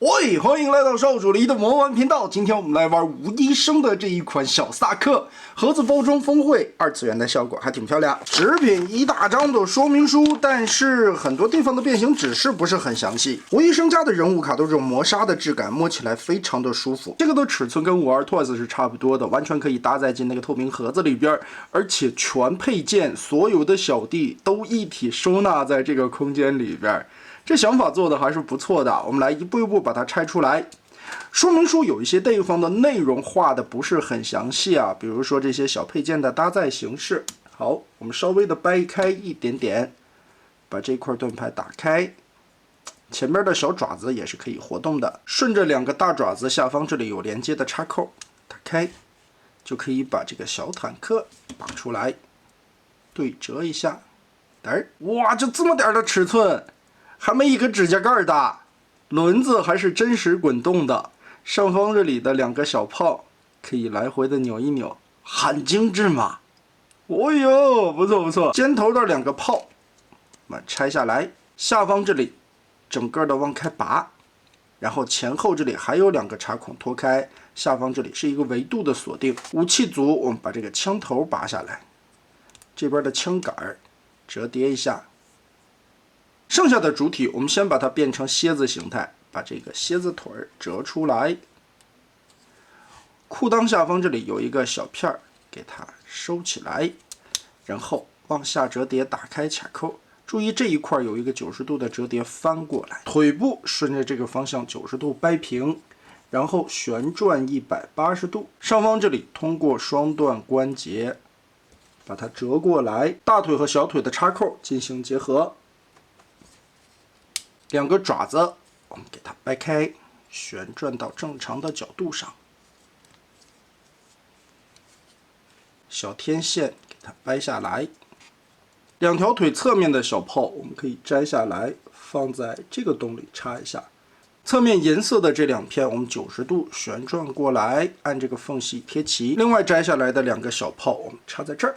喂，歡迎來到少主離的魔玩頻道。今天我們來玩吳醫生的這一款小薩克，盒子包裝峰會，二次元的效果還挺漂亮。食品一大張的說明書，但是很多地方的變形指示不是很詳細。吳醫生家的人物卡都是这種磨砂的質感，摸起來非常的舒服。這個的尺寸跟52 Toys 是差不多的，完全可以搭載進那個透明盒子裡邊，而且全配件所有的小弟都一體收納在這個空間裡邊。這想法做的還是不錯的，我們來一步一步把它拆出來。說明書有一些地方的內容畫的不是很詳細啊，比如說這些小配件的搭載形式。好，我們稍微的掰開一點點，把這塊盾牌打開，前面的小爪子也是可以活動的，順着两個大爪子下方這裡有連接的插扣，打開，就可以把這個小坦克拔出來，對折一下，哇，就這麼點的尺寸！還沒一個指甲蓋大，輪子還是真實滾動的，上方這裡的兩個小炮可以來回的扭一扭，很精緻嘛。哦呦，不錯不錯。尖頭的两個炮，我們拆下來，下方這裡整個的往開拔，然後前後這裡還有兩個插孔脫開，下方這裡是一個維度的鎖定。武器組，我們把這個槍頭拔下來，這邊的槍桿折疊一下。剩下的主體，我們先把它變成楔子形態，把這個楔子腿折出来。褲襠下方這裡有一個小片兒，給它收起來，然後往下折疊，打開卡扣。注意這一塊有一個90度的折疊，翻過來。腿部順着這個方向90度掰平，然後旋轉180度。上方這裡通過雙段關節把它折過來，大腿和小腿的插扣進行結合。两個爪子，我們給它掰開，旋轉到正常的角度上。小天線給它掰下來。兩條腿側面的小炮，我們可以摘下來，放在這個洞裡插一下。側面銀色的這兩片，我們90度旋轉過來，按這個縫隙貼齊。另外摘下來的兩個小炮，我們插在這兒。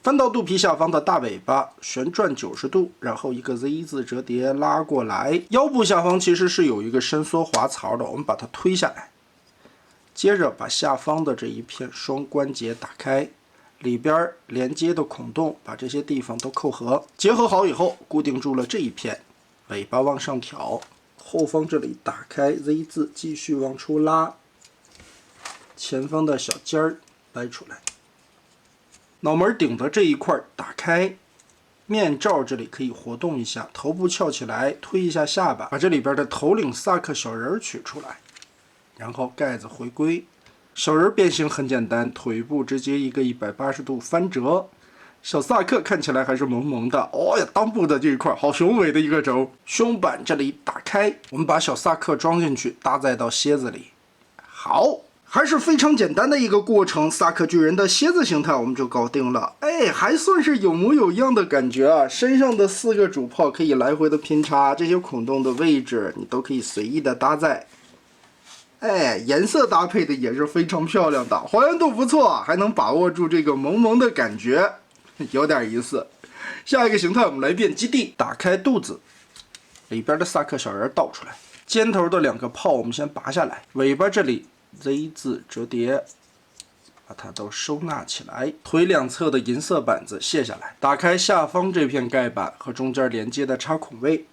翻到肚皮下方的大尾巴，旋轉90度，然後一個 Z 字折疊拉過來。腰部下方其實是有一個伸縮滑槽的，我們把它推下來。接着把下方的這一片雙關節打開，裡邊連接的孔洞，把這些地方都扣合。結合好以後，固定住了這一片，尾巴往上挑，後方這裡打開 Z 字，繼續往出拉，前方的小尖兒掰出來。腦門頂的這一塊打開，面罩這裡可以活動一下，頭部翹起來，推一下下巴，把這裡邊的頭領薩克小人取出來，然後蓋子回歸。小人變形很簡單，腿部直接一個180度翻折，小薩克看起來還是萌萌的。哦呀，襠部的這一塊好雄偉的一個軸。胸板這裡打開，我們把小薩克裝進去，搭載到楔子裡。好。還是非常簡單的一個過程，薩克巨人的楔子形態我們就搞定了。哎，還算是有模有樣的感覺啊！身上的4個主炮可以來回的拼插，這些孔洞的位置你都可以隨意的搭載。哎，顏色搭配的也是非常漂亮的，還原度不錯，還能把握住這個萌萌的感覺，有點意思。下一個形態我們來變基地，打開肚子，裡邊的薩克小人倒出來，尖頭的兩個炮我們先拔下來，尾巴這裡。Z 字折疊，把它都收納起來。腿兩側的銀色板子卸下來，打開下方這片蓋板和中間連接的插孔位，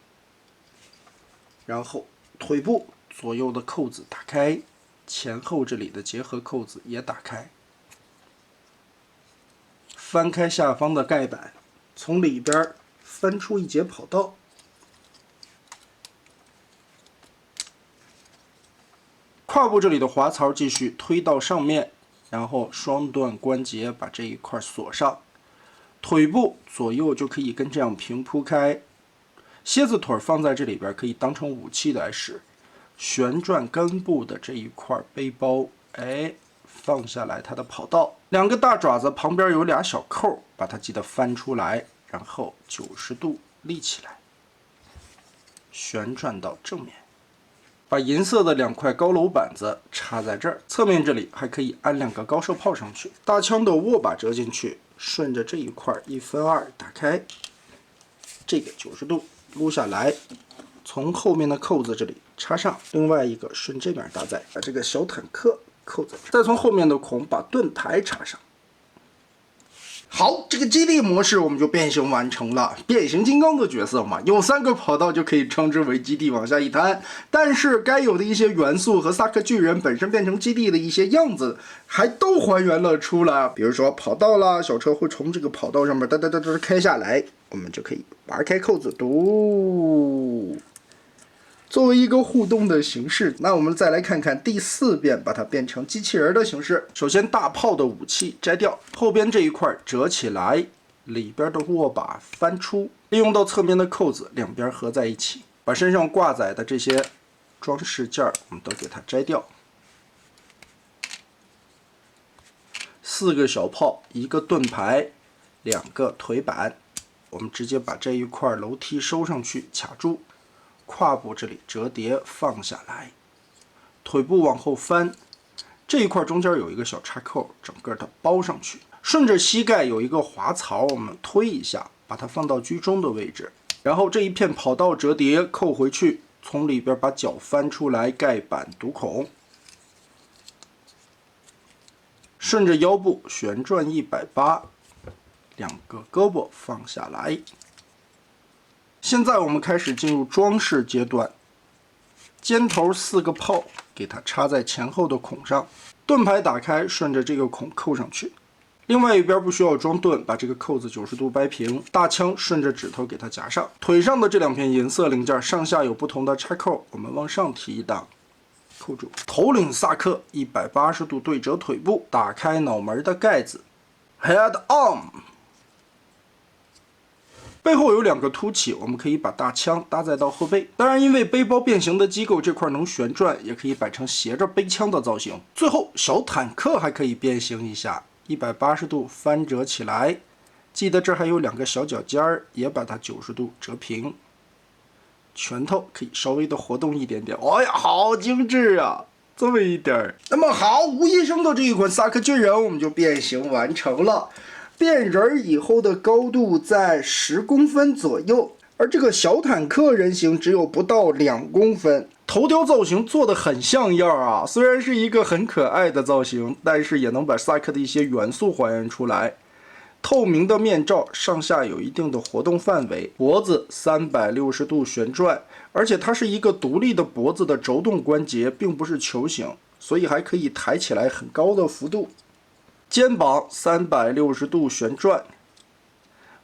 然後腿部左右的扣子打開，前後這裡的結合扣子也打開。翻開下方的蓋板，從裡邊翻出一節跑道。胯部這裡的滑槽繼續推到上面，然後雙段關節把這一塊鎖上。腿部左右就可以跟這樣平鋪開，楔子腿放在這裡邊可以當成武器來使。旋轉根部的這一塊背包，哎，放下來它的跑道。两個大爪子旁邊有倆小扣，把它記得翻出來，然後90度立起來，旋轉到正面。把银色的2塊高楼板子插在這兒，側面這裡還可以安2個高射炮上去。大槍的握把折進去，順着這一塊1分2打開，這個90度擼下來，從後面的扣子這裡插上，另外一个順這面搭載，把這個小坦克扣在這，再從後面的孔把盾牌插上。好，這個基地模式我們就變形完成了。變形金剛的角色嘛，有3個跑道就可以稱之為基地往下一攤。但是該有的一些元素和薩克巨人本身變成基地的一些樣子，還都還原了出來。比如說跑道啦，小車會從這個跑道上面噠噠噠噠開下來，我們就可以拔開扣子讀。作為一個互動的形式，那我們再來看看第4遍，把它變成機器人的形式。首先，大炮的武器摘掉，後邊這一塊折起來，裡邊的握把翻出，利用到側面的扣子，兩邊合在一起，把身上掛載的這些裝飾件我們都給它摘掉。4個小炮，1個盾牌，2個腿板，我們直接把這一塊樓梯收上去，卡住。胯部這裡折疊放下來，腿部往後翻，這一塊中間有一個小插扣，整個的包上去。順着膝蓋有一個滑槽，我們推一下，把它放到居中的位置。然後這一片跑道折疊扣回去，從裡邊把腳翻出來，蓋板讀孔。順着腰部旋轉180，2個胳膊放下來。現在我們開始進入裝飾階段，尖頭4個炮給它插在前後的孔上，盾牌打開，順着這個孔扣上去。另外一邊不需要裝盾，把這個扣子90度掰平，大槍順着指頭給它夾上。腿上的這2片銀色零件上下有不同的插扣，我們往上提一檔，扣住。頭領薩克180度對折腿部，打開腦門的蓋子 ，Head on。背後有2個凸起，我們可以把大槍搭載到後背。當然，因為背包變形的機構這塊能旋轉，也可以擺成斜着背槍的造型。最後，小坦克還可以變形一下，180度翻折起來。記得這還有2個小腳尖兒，也把它90度折平。拳頭可以稍微的活動一點點。哎呀，好精緻啊！這麼一點兒。那麼好，無醫生的這一款薩克巨人我們就變形完成了。變人以後的高度在10公分左右，而這個小坦克人形只有不到2公分。頭雕造型做得很像樣啊，雖然是一個很可愛的造型，但是也能把薩克的一些元素還原出來。透明的面罩上下有一定的活動範圍，脖子360度旋轉，而且它是一個獨立的脖子的軸動關節，並不是球形，所以還可以抬起來很高的幅度。肩膀360度旋轉，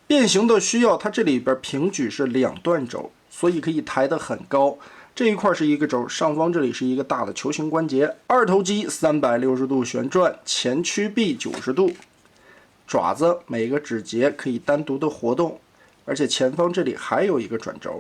變形的需要，它這裡邊平舉是2段軸，所以可以抬得很高。這一塊是一個軸，上方這裡是一個大的球形關節。二頭肌360度旋轉，前屈臂90度，爪子每個指節可以單獨的活動，而且前方這裡還有一個轉軸。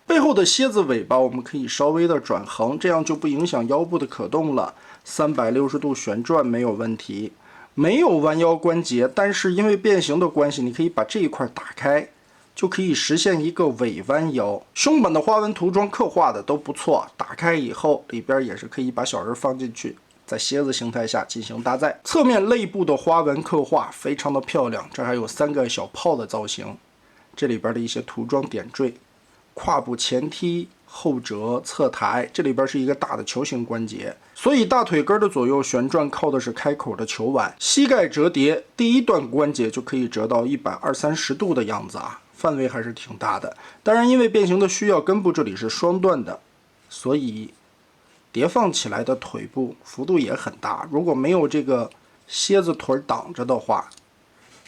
背後的蠍子尾巴我們可以稍微的轉橫，這樣就不影響腰部的可動了。360度旋轉沒有問題。沒有彎腰關節，但是因為變形的關係，你可以把這一塊打開，就可以實現一個偽彎腰。胸本的花紋塗裝刻畫的都不錯，打開以後裡邊也是可以把小人放進去，在蠍子形態下進行搭載。側面肋部的花紋刻畫非常的漂亮，這還有3個小炮的造型，這裡邊的一些塗裝點綴，胯部前踢。後折側抬，這裡邊是一個大的球形關節，所以大腿根的左右旋轉靠的是開口的球腕。膝蓋折疊，第1段關節就可以折到120-130度的樣子啊，範圍還是挺大的。當然，因為變形的需要，根部這裡是雙段的，所以疊放起來的腿部幅度也很大。如果沒有這個蠍子腿擋着的話，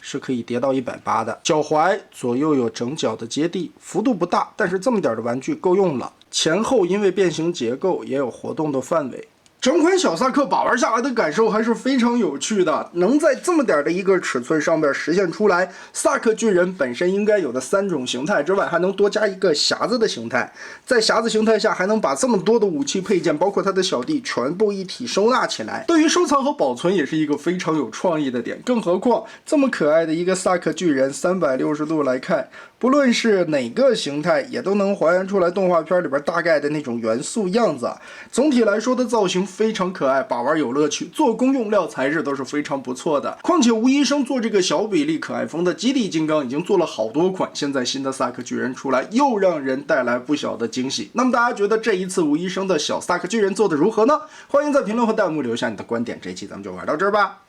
是可以疊到180的。腳踝左右有整腳的接地，幅度不大，但是這麼點的玩具夠用了。前後因為變形結構也有活動的範圍。整款小薩克把玩下來的感受還是非常有趣的，能在這麼點的一個尺寸上面實現出來薩克巨人本身應該有的3種形態之外，還能多加一個匣子的形態，在匣子形態下還能把這麼多的武器配件，包括它的小弟全部一體收納起來，對於收藏和保存也是一個非常有創意的點。更何況這麼可愛的一個薩克巨人，360度來看，不論是哪個形態，也都能還原出來動畫片裡邊大概的那種元素樣子。總體來說的造型非常可愛，把玩有樂趣，做工用料材质都是非常不錯的。況且吳醫生做這個小比例可愛風的基地金剛已經做了好多款，現在新的薩克巨人出來，又讓人帶來不小的驚喜。那麼大家覺得這一次吳醫生的小薩克巨人做的如何呢？歡迎在評論和彈幕留下你的觀點。這一期咱們就玩到這兒吧。